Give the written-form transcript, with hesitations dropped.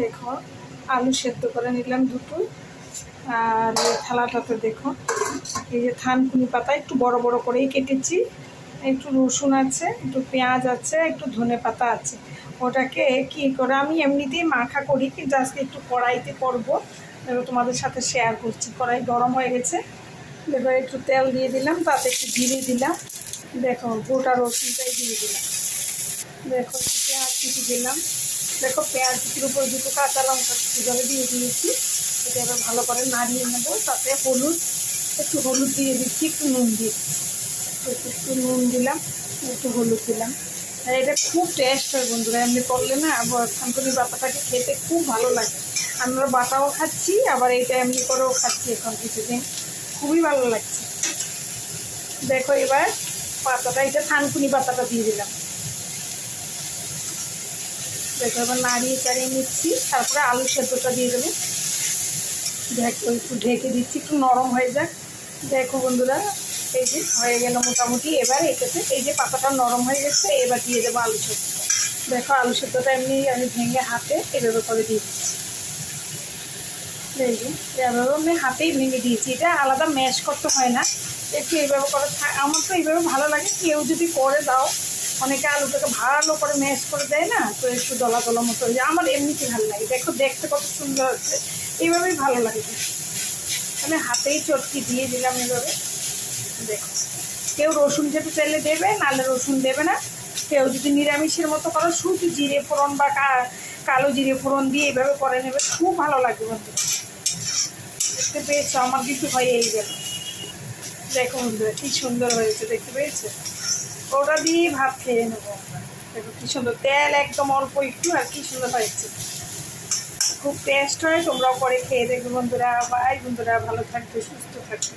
দেখো আলু সেদ্ধ করে নিলাম দুটো। আর থালাটাতে দেখো এই যে থানকুনি পাতা একটু বড় বড় করেই কেটেছি, একটু রসুন আছে, একটু পেঁয়াজ আছে, একটু ধনে পাতা আছে। ওটাকে কি করে আমি এমনিতেই মাখা করি, কিন্তু আজকে একটু কড়াইতে করবো, তোমাদের সাথে শেয়ার করছি। কড়াই গরম হয়ে গেছে, এবার একটু তেল দিয়ে দিলাম, তাতে একটু জিরে দিলাম, দেখো গোটা রসুনটাই দিয়ে দিলাম, দেখো একটু পেঁয়াজ কুচি দিলাম, দেখো পেঁয়াজ কুচির উপর দুটো কাঁচা লঙ্কা কুচি করে দিয়ে দিয়েছি। এটা এবার ভালো করে নাড়িয়ে নেবো, তাতে একটু হলুদ দিয়ে দিচ্ছি, একটু নুন দিয়ে দিচ্ছি, একটু নুন দিলাম, একটু হলুদ দিলাম। আর এটা খুব টেস্ট হয় বন্ধুরা, এমনি করলে না থানকুনি পাতাটাকে খেতে খুব ভালো লাগে। আমরা বাটাও খাচ্ছি, আবার এইটা এমনি করেও খাচ্ছি এখন কিছুদিন, খুবই ভালো লাগছে। দেখো এবার পাতাটা, এটা থানকুনি পাতাটা দিয়ে দিলাম, দেখো এবার নাড়িয়ে চাড়িয়ে নিচ্ছি। তারপরে আলু সেদ্ধটা দিয়ে দেবো, দেখো একটু ঢেকে দিচ্ছি, একটু নরম হয়ে যাক। দেখো বন্ধুরা এই যে হয়ে গেল মোটামুটি। এবার এটাতে এই যে পাতাটা নরম হয়ে গেছে, এবার দিয়ে দেবো আলু সেদ্ধটা। দেখো আলু সেদ্ধটা এমনি আমি ভেঙে হাতে এভাবে করে দিয়ে দিচ্ছি, এই যে এভাবে আমি হাতেই ভেঙে দিয়েছি। এটা আলাদা ম্যাশ করতে হয় না, একটু এইভাবে করে। আমার তো এইভাবে ভালো লাগে, কেউ যদি করে দাও, অনেকে আলুটাকে ভালো করে ম্যাশ করে দেয় না, তো একটু দলা দলা মতো হয়ে যায়। আমার এমনিতে ভালো লাগে, দেখো দেখতে কত সুন্দর হচ্ছে, এইভাবেই ভালো লাগে। আমি হাতেই চটকি দিয়ে দিলাম এভাবে, দেখো। কেউ রসুন যেতে চাইলে দেবে, নাহলে রসুন দেবে না। কেউ যদি নিরামিষের মতো করো, শুধু জিরে ফোড়ন বা কালো জিরে ফোড়ন দিয়ে এইভাবে করে নেবে, খুব ভালো লাগবে বন্ধু। দেখতে পেয়েছো আমার কিছু হয়ে এই গেল, দেখো বন্ধুরা কি সুন্দর হয়েছে, দেখতে পেয়েছো? ওটা দিয়ে ভাত খেয়ে নেবো আমরা। দেখো কি সুন্দর, তেল একদম অল্প একটু, আর কি সুন্দর হয়েছে, খুব টেস্ট হয়। তোমরাও করে খেয়ে দেখবে বন্ধুরা। বাই বন্ধুরা, ভালো থাকবে, সুস্থ থাকবে।